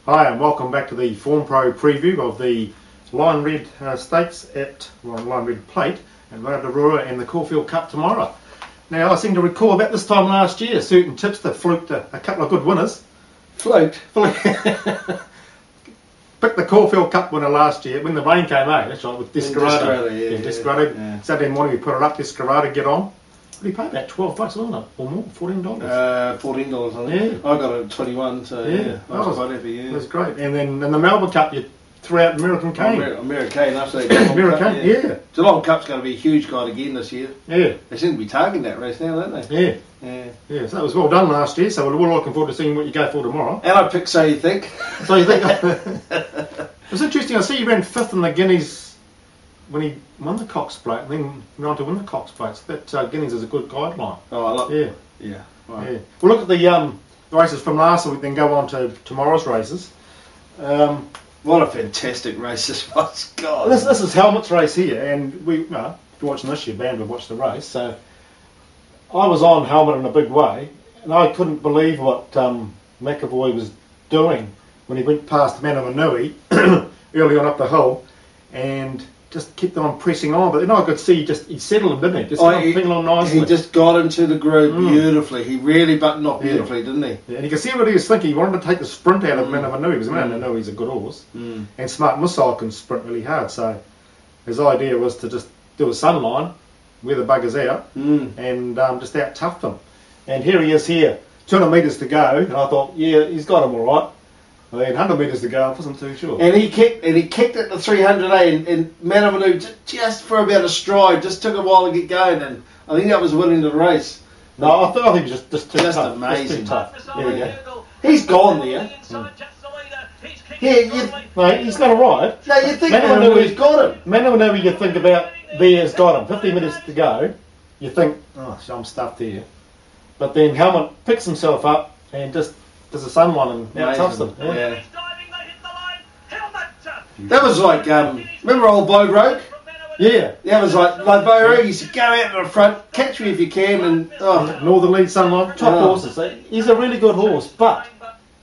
Hi and welcome back to the Form Pro preview of the Lion Red Stakes at Lion Red Plate at Rotorua and the Caulfield Cup tomorrow. Now I seem to recall about this time last year certain tipster fluked a couple of good winners. Float. Picked the Caulfield Cup winner last year when the rain came out, that's right, with Desperado. Desperado. Yeah. Saturday morning we put it up, Desperado, get on. What did he pay? About $12, wasn't it? Or more? $14? $14, I think. Yeah. I got it at 21, so yeah. I was quite happy, yeah. It was great. And then in the Melbourne Cup you threw out American Cane. American Cane, after that. American Cane, yeah. Geelong Cup's going to be a huge guide again this year. Yeah. They seem to be targeting that race now, don't they? Yeah, so that was well done last year, so we're all looking forward to seeing what you go for tomorrow. And I picked So You Think. So you think... It was interesting, I see you ran 5th in the Guineas when he won the Cox Plate, and then went on to win the Cox Plate. So that Guineas is a good guideline. Oh, I like Yeah. Right. Yeah. We'll look at the races from last week, then go on to tomorrow's races. What a fantastic race this was. God. This is Helmet's race here, and if you're watching this, you're bound to watch the race. So I was on Helmet in a big way, and I couldn't believe what McAvoy was doing when he went past Manawanui early on up the hill, and just kept on pressing on. But then I could see he settled him, didn't he? Just pinging on nicely. He just got into the groove beautifully. He really buttoned up beautifully, didn't he? Yeah, and you can see what he was thinking. He wanted to take the sprint out of Manawanui, because Manawanui's a good horse, and Smart Missile can sprint really hard. So his idea was to just do a sunline, wear the buggers out, and just out-tough them. And here he is here, 200 metres to go, and I thought, yeah, he's got him all right. Well, they had 100 metres to go, I wasn't too sure. And he kicked at the 300A, and Manawanui just for about a stride, just took a while to get going, and I think that was winning the race. No, I think just too tough. Amazing. Just too tough. There we go. He's gone there. Yeah, he's got a ride. No, you think Manawanui's got him. Manawanui, you think about there's got him. 15 minutes to go, you think, oh, I'm stuffed here. But then Helmet picks himself up and just does a sunline and out-toughs them. Yeah. That was like, remember old Bo Rogue? Yeah. That was like Bo Rogue used to go out to the front, catch me if you can, and Northern Lead Sunline, top horses. He's a really good horse, but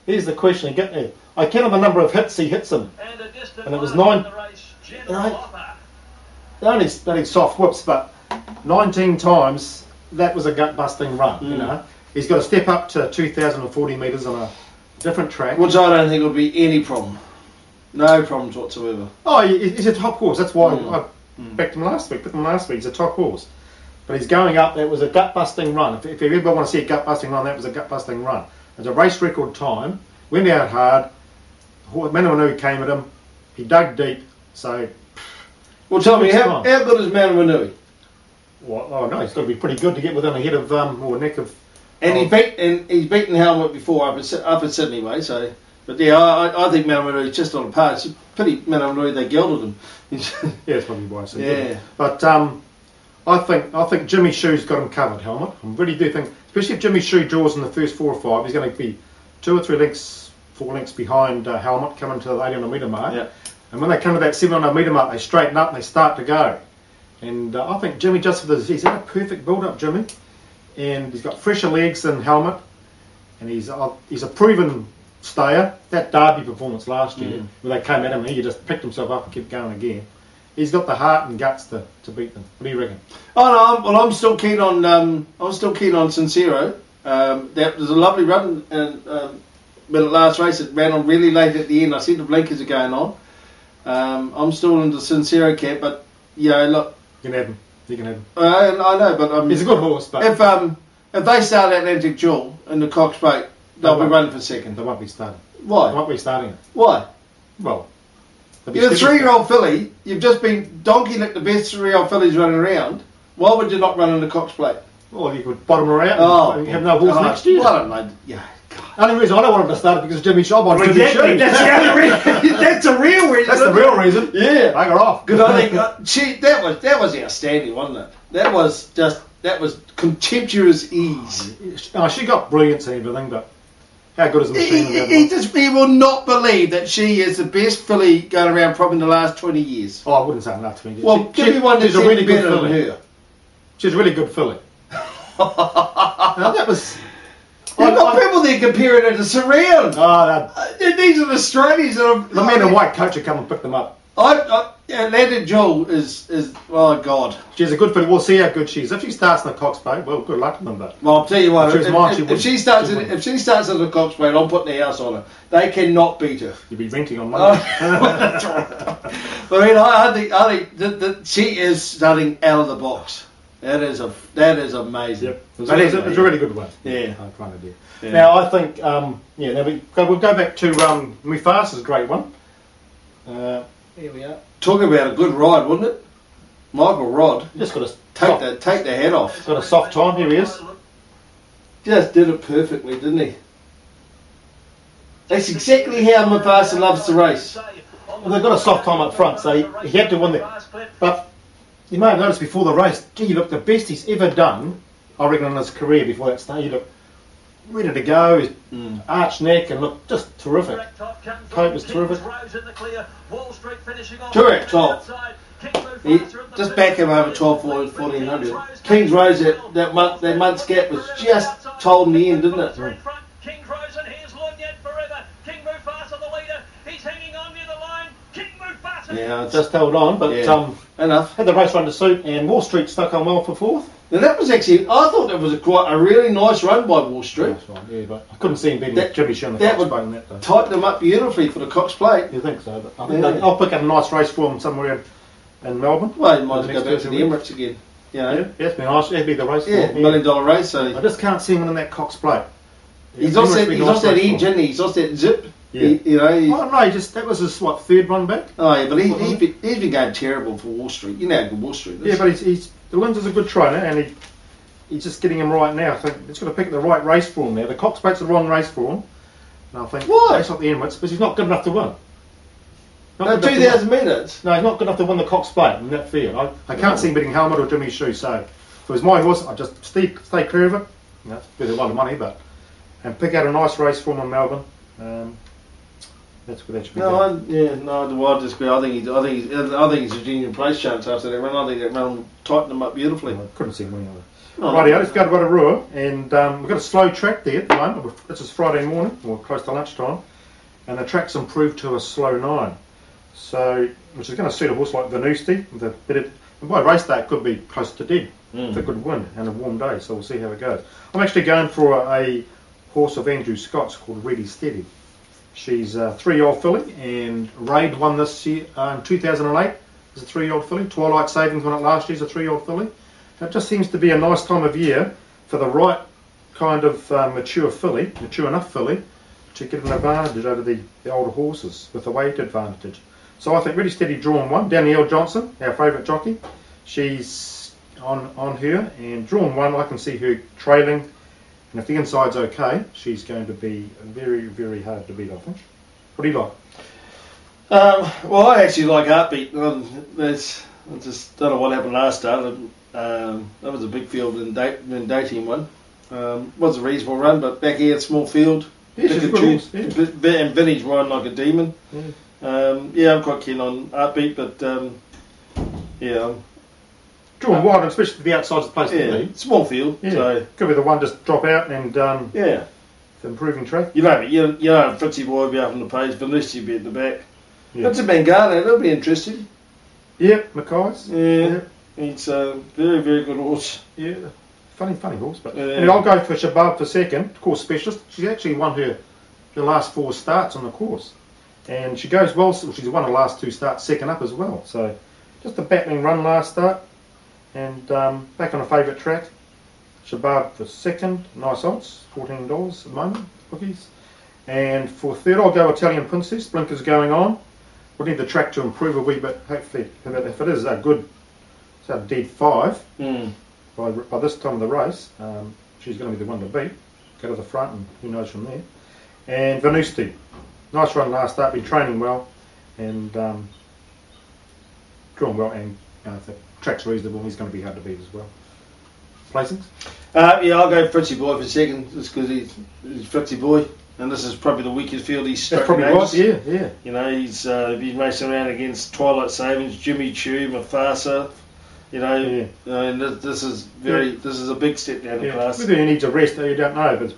here's the question. I counted the number of hits he hits him, and it was 9. They're only soft whips, but 19 times that was a gut-busting run. You know, he's got to step up to 2,040 metres on a different track, which I don't think would be any problem. No problems whatsoever. Oh, he's a top horse. That's why I backed him last week. Put him last week. He's a top horse, but he's going up. It was a gut-busting run. If you ever want to see a gut-busting run, that was a gut-busting run. It's a race record time. Went out hard. Manawanui came at him. He dug deep. So, well, tell me, how good is Manawanui? Well, oh no, he's got to be pretty good to get within a head of or neck of. And he's beaten Helmet before up at Sydney way. So, but yeah, I think Manawanui's just on a par. It's a pity Manawanui they gelded him. Yeah, that's probably why I said yeah. But I think Jimmy Shue's got him covered, Helmet. I really do think, especially if Jimmy Shue draws in the first 4 or 5, he's going to be 2 or 3 lengths, 4 lengths behind Helmet coming to the 800 metre mark. Yeah. And when they come to that 700 metre mark, they straighten up and they start to go. And I think Jimmy, just for he's had a perfect build-up, Jimmy, and he's got fresher legs than Helmet, and he's a proven stayer. That Derby performance last year, where they came at him and he just picked himself up and kept going again. He's got the heart and guts to beat them. What do you reckon? Oh no, I'm still keen on Sincero. That was a lovely run, and but at last race it ran on really late at the end. I see the blinkers are going on. I'm still in the Sincero camp, but yeah, look. You can have him. You can have him. I know, but he's a good horse. But if they start Atlantic Jewel in the Cox Plate, they'll be running for second. They won't be starting. Why? They won't be starting it. Why? Well, you're a 3-year-old filly. You've just been donkey licked the best 3-year-old fillies running around. Why would you not run in the Cox Plate? Well, you could bottom her out and have no horse next year. Well, I don't know. Yeah. The only reason I don't want him to start it because Jimmy Shaw wants Jimmy Shue. That's the real reason. That's the real reason. Yeah, bang her off. Because I think that was outstanding, wasn't it? That was contemptuous ease. She got brilliance and everything, but how good is the machine? He will not believe that she is the best filly going around probably in the last 20 years. Oh, I wouldn't say enough to me. Well, give me one that's a really good filly. Than her. She's a really good filly. Now, that was. You've got people there comparing her to Surround. Oh, they're these are the straighties that are. The man in white coach will come and pick them up. Atlantic Jewel is oh god. She's a good filly. We'll see how good she is. If she starts in the Cox Plate, well, good luck to them. But Well, I'll tell you what. If she was mine, she If she starts at the Cox Plate, I'm putting the house on her. They cannot beat her. you'll be renting on Monday. But I mean, I think that she is starting out of the box. That is amazing. Yep. It's a really good one. Yeah. Kind of, Yeah. Now I think now we'll go back to Mufasa's great one. Here we are. Talk about a good ride, wouldn't it? Michael Rod Just got a take the head off. got a soft time. Here he is. Just did it perfectly, didn't he? That's exactly how Mufasa loves to race. Well, they've got a soft time up front, so he had to win the. But you may have noticed before the race, gee, look, the best he's ever done, I reckon, in his career before that stage. He looked ready to go, his arched neck, and looked just terrific. Coat was terrific. Correct, top. Just back him over 1400. King's Rose, that month's gap was just told in the end, didn't it? King's Rose, and here's Lanyard forever. King Mufasa, the leader. He's hanging on near the line. King Mufasa. Yeah, it's Just held on, but enough. had the race run to suit, and Wall Street stuck on well for fourth. Now that was actually, I thought that was quite a really nice run by Wall Street. That's right, yeah, but I couldn't see him beating Jimmy Shee on the that Cox would Plate in that though. Tighten them up beautifully for the Cox Plate. You think so? But I think I'll pick up a nice race for him somewhere in Melbourne. Well, you might as well next go back to 2 the weeks. Emirates again. You know? Yeah, it'd be nice. It'd be the race. Yeah, for him, $1 million race. I So just can't see him in that Cox Plate. he's It'd lost be that. He's nice lost that race for edge, him. and he's lost that zip. Yeah. Oh No, that was his third run back. yeah, but he's been going terrible for Wall Street. You know how good Wall Street is. Yeah, but the Lindsay's a good trainer, and he's just getting him right now. I think he's got to pick the right race for him now. The Cox Plate's the wrong race for him. And I think Why? that's not the Emirates, because he's not good enough to win. No, 2,000 metres. No, he's not good enough to win the Cox Plate in that field. I can't see him beating Helmet or Jimmy Shee. So if it was my horse, I'd just stay clear of it. You know, it's better one of money, and pick out a nice race for him in Melbourne. That's where that should be. I disagree. I think he's a genuine place chance after that run. I think that run will tighten him up beautifully. I couldn't see him winning either. Oh. Rightio, let's go to Rotorua, and we've got a slow track there at the moment. This is Friday morning, or close to lunchtime, and the track's improved to a slow 9. So, which is going to suit a horse like Venusti. By race day, it could be close to dead with a good wind and a warm day. So we'll see how it goes. I'm actually going for a horse of Andrew Scott's called Ready Steady. She's a 3-year-old filly, and Raid won this year in 2008. It's a 3-year-old filly. Twilight Savings won it last year. It's a 3-year-old filly. It just seems to be a nice time of year for the right kind of mature enough filly, to get an advantage over the older horses with the weight advantage. So I think Really Steady drawn 1. Danielle Johnson, our favourite jockey, she's on her, and drawn 1. I can see her trailing, and if the inside's okay, she's going to be very, very hard to beat, I think. What do you like? Well, I actually like Heartbeat. I just don't know what happened last start. That was a big field in day team one. Was a reasonable run, but back here, small field. Yeah, she's a good horse, yeah. And Vinny's riding like a demon. Yeah. I'm quite keen on Heartbeat, but Drawn wide, especially to the outside's the place to be. Small field. Yeah. So Could be the one just drop out and yeah, the improving track. you know, Fritzy Boy will be up on the page, Vanessa will be at the back. Yeah. That's a Bengala. That'll be interesting. Yeah, Mackay's. Yeah. It's a very, very good horse. Yeah, funny horse. But Yeah. and I'll go for Shabab for second, course specialist. She's actually won her last 4 starts on the course, and she goes well. She's won her last 2 starts second up as well. So just a battling run last start, and back on a favourite track. Shabab for second, nice odds, $14 at the moment, bookies. And for third, I'll go Italian Princess. Blinkers going on. We'll need the track to improve a wee bit. Hopefully, if it is a good, it's a dead 5 by this time of the race, she's going to be the one to beat. Go to the front, and who knows from there. And Venusti, nice run last start. Been training well, and drawn well. And if the track's reasonable, he's going to be hard to beat as well. Placings? I'll go Fritzy Boy for second, just because he's Fritzy Boy, and this is probably the weakest field he's struck. That's probably in right. ages. Yeah. You know, he's racing around against Twilight Savings, Jimmy Choo, Mufasa, You know, Yeah. and this is this is a big step down in class. Whether he needs a rest, you don't know. But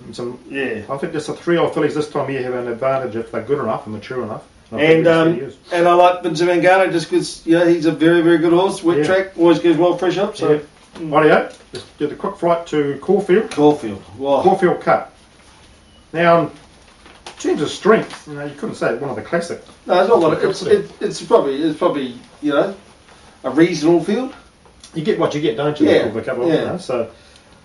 Yeah. I think just the 3-year-old fillies this time of year have an advantage if they're good enough and mature enough. And I like Vincent Mangano just because he's a very, very good horse. Wet track, always goes well fresh up. So, rightio. Let's do the quick flight to Caulfield. Wow. Caulfield Cup. Now, in terms of strength, you couldn't say one of the classic. No, it's not one. It's probably a reasonable field. You get what you get, don't you? Yeah. So,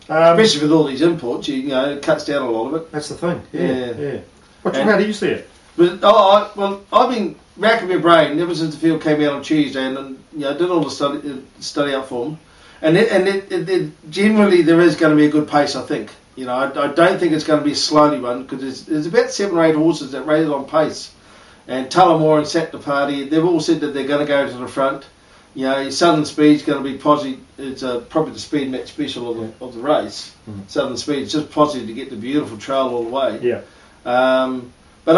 especially with all these imports, it cuts down a lot of it. That's the thing. Yeah. How do you see it? But I've been racking my brain ever since the field came out on Tuesday, and did all the study up for them, and generally there is going to be a good pace. I think I don't think it's going to be a slowly one because there's about 7 or 8 horses that rated on pace, and Tullamore and Sat the Party. They've all said that they're going to go to the front. Southern Speed's going to be posse. It's probably the speed match special of the race. Southern Speed's just posse to get the beautiful trail all the way. Yeah. But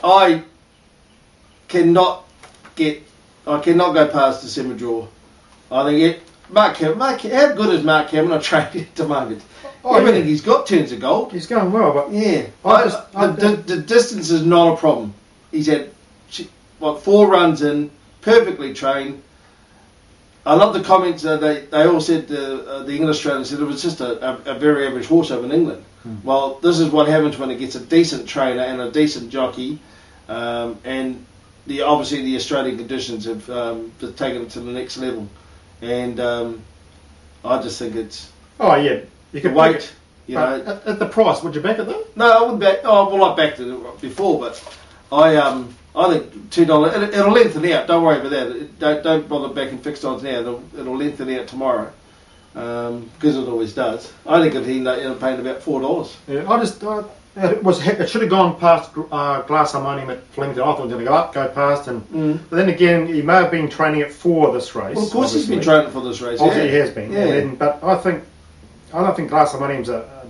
I cannot go past December draw. I think Mark Cameron, how good is Mark Cameron? I trained at the moment. Everything he's got turns of gold. He's going well, but the distance is not a problem. He's had 4 runs in, perfectly trained. I love the comments they all said. The English trainer said it was just a very average horse over in England. Well, this is what happens when it gets a decent trainer and a decent jockey, and obviously the Australian conditions have taken it to the next level, and I just think it's you can wait. At the price, would you back it though? No, I wouldn't back. I backed it before, but I think $2. It'll lengthen out. Don't worry about that. Don't bother backing fixed odds now. It'll lengthen out tomorrow. Because it always does. I think it'd end up paying about $4. Yeah, it should have gone past Glass Harmonium at Flemington. I thought it was going to go past, but then again, he may have been training it for this race. Well, of course, he's been training for this race. Obviously, he has been. Yeah. But I don't think Glass Harmonium's a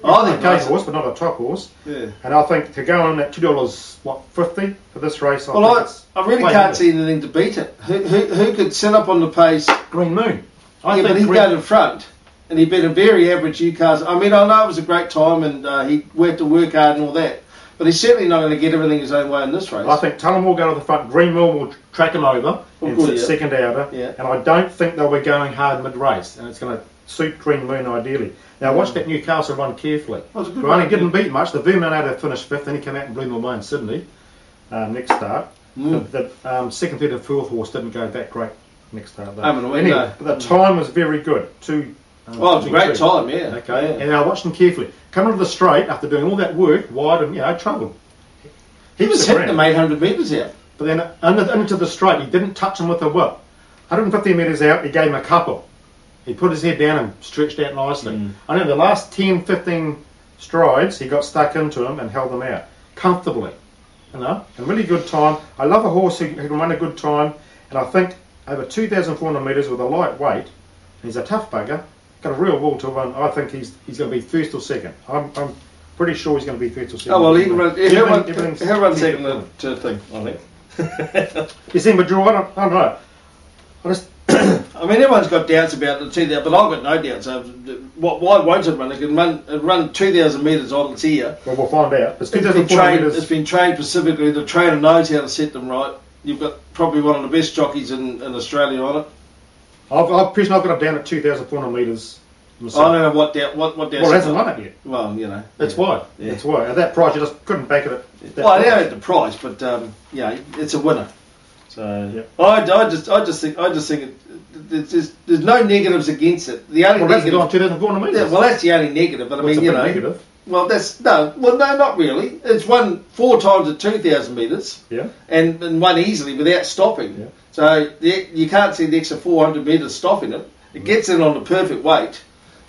horse, but not a top horse. Yeah. And I think to go on at $2.50 for this race, I really can't see anything to beat it. Who could sit up on the pace? Green Moon. But he'd go to the front, and he'd beat a very average Newcastle. I mean, I know it was a great time, and he had to work hard and all that, but he's certainly not going to get everything his own way in this race. I think Tullamore will go to the front, Greenmill will track him over and sit second outer, and I don't think they'll be going hard mid-race, and it's going to suit Green Moon ideally. Now watch that Newcastle run carefully. Who only didn't beat much. The Verminator finished 5th, then he came out and blew them away in Sydney next start. The second, third and fourth horse didn't go that great next start though. Anyway, the time was very good. It was a great time, yeah. Okay, yeah. and I watched him carefully. Coming to the straight after doing all that work, wide and trouble. He was hitting them 800 metres out. But then into the straight, he didn't touch him with a whip. 150 metres out, he gave him a couple. He put his head down and stretched out nicely. I know the last 10, 15 strides, he got stuck into him and held them out comfortably. A really good time. I love a horse who can run a good time, and I think over 2,400 metres with a light weight, he's a tough bugger, got a real will to run. I think he's going to be first or second. I'm pretty sure he's going to be first or second. Oh, well, he'll run second to thing, I think. December draw, I don't know. I mean, everyone's got doubts about the 2,000, but I've got no doubts. Why won't it run? It can run 2,000 metres on its ear. Well, we'll find out. It's been trained specifically. The trainer knows how to set them right. You've got probably one of the best jockeys in Australia on it. I've got it down at 2,400 metres. I don't know what down. Well, it hasn't run it yet. Well, That's why. Yeah. That's why. At that price, you just couldn't back it at that price. At the price, but it's a winner. So I just think there's no negatives against it. The only that's gone 2,400 metres. Yeah, well, that's the only negative. But I mean, negative. Well, no, not really. It's won 4 times at 2,000 metres. Yeah. And won easily without stopping. Yeah. So you can't see the extra 400 metres stopping it. It gets in on the perfect weight.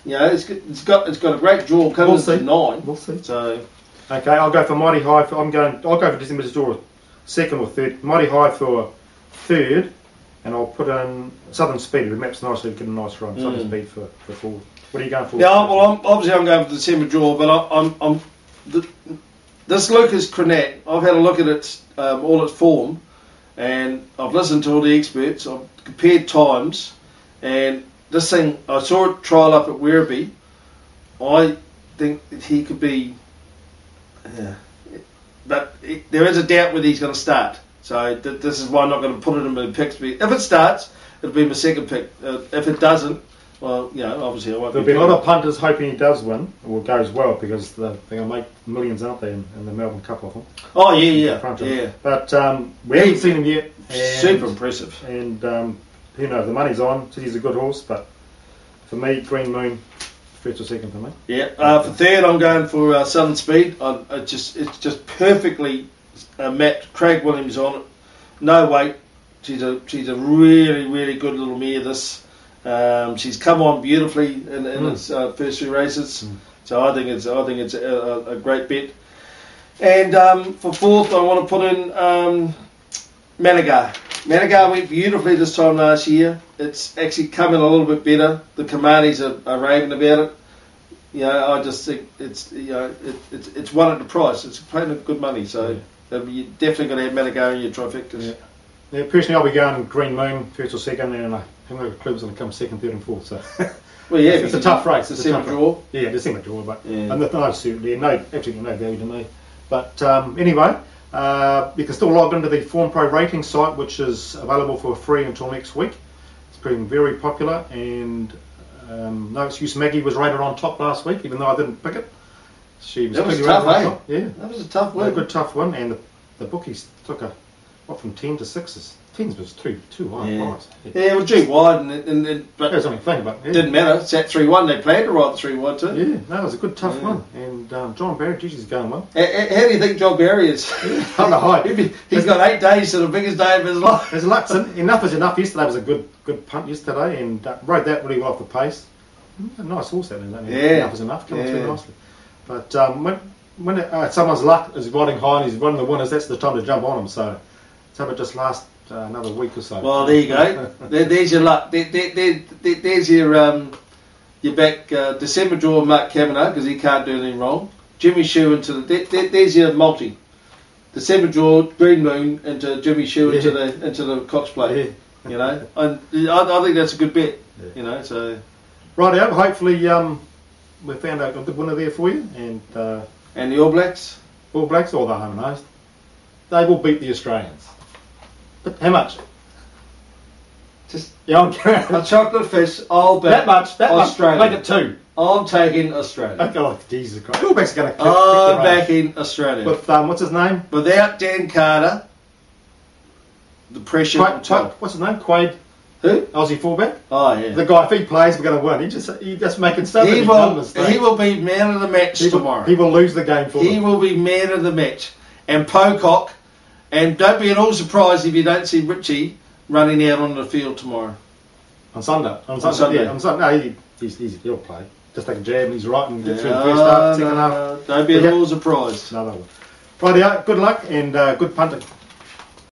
It's got a great draw coming to 9. We'll see. So okay, I'll go for Mighty High. I'll go for December's draw, second or third. Mighty High for third, and I'll put in Southern Speed. It maps nicely to get a nice run. Southern Speed for fourth. What are you going for? Yeah, well, I'm going for the December draw, but this Lucas Cronat, I've had a look at all its form, And I've listened to all the experts. I've compared times, and this thing, I saw it trial up at Werribee. I think that he could be, but there is a doubt whether he's going to start. So this is why I'm not going to put it in my picks. If it starts, it'll be my second pick. If it doesn't, well, obviously I won't. There'll be a lot of punters hoping he does win or goes well because they're going to make millions, aren't they, in the Melbourne Cup of them? Oh yeah. But we haven't seen him yet. Super impressive. And who knows? The money's on. City's a good horse, but for me, Green Moon, first or second for me. Yeah. For third, I'm going for Southern Speed. It's just perfectly mapped. Craig Williams on it. No weight. She's a really, really good little mare. This. She's come on beautifully in its first few races, so I think it's a great bet. And for fourth, I want to put in Manigar. Manigar went beautifully this time last year. It's actually come in a little bit better. The Kamanis are raving about it. I just think it's won at the price. It's paying good money, so you definitely got to have Manigar in your trifectas. Yeah, personally, I'll be going Green Moon first or second, and I think the club's going to come second, third, and fourth. So, well, yeah, it's a tough race. It's a December draw. Yeah, December draw, but and absolutely absolutely no value to me. But anyway, you can still log into the Form Pro rating site, which is available for free until next week. It's proving very popular, and no excuse, Maggie was rated on top last week, even though I didn't pick it. She was rated on top. Yeah, that was a tough one. A good tough one, and the bookies took from 10 to 6s. 10s was too high price. Yeah, it was too wide, but that's the only thing. But didn't matter. It's at 3-1. They planned to ride 3-1 too. Yeah, no, it was a good tough one. And John Barry, geez, he's going well. How do you think John Barry is? On the high. He's got 8 days to the biggest day of his life. There's lots. Enough is enough. Yesterday was a good punt yesterday, and rode that really well off the pace. A nice horse that is. Enough is enough. Coming through nicely. But when someone's luck is riding high and he's running the winners, that's the time to jump on him. So it just lasts another week or so. Well, there you go. There's your luck. There's your back December draw, Mark Kavanagh, because he can't do anything wrong. Jimmy Shue into there's your multi. December draw, Green Moon into Jimmy Shue into the Cox Plate. Yeah. And I think that's a good bet. Yeah. So right out. Hopefully we found a good winner there for you, and the All Blacks. All Blacks, or the home and host, they will beat the Australians. But how much? Just a chocolate fish. I'll bet that much. Australia. Make it 2. I'm taking Australia. Oh Jesus Christ! All Blacks are going to. I'm backing Australia. With what's his name? Without Dan Carter, the pressure. What's his name? Quaid. Who? Aussie fullback. Oh yeah. The guy, if he plays, we're going to win. He just making so many mistakes. He will be man of the match tomorrow. He will lose the game for them. He will be man of the match. And Pocock, and don't be at all surprised if you don't see Richie running out on the field tomorrow. On Sunday. On Sunday. Yeah, on Sunday. No, he'll play. Just take a jab and he's right and get through the first half, second half. Don't be at all surprised. No, they will. Rightio, good luck and good punting.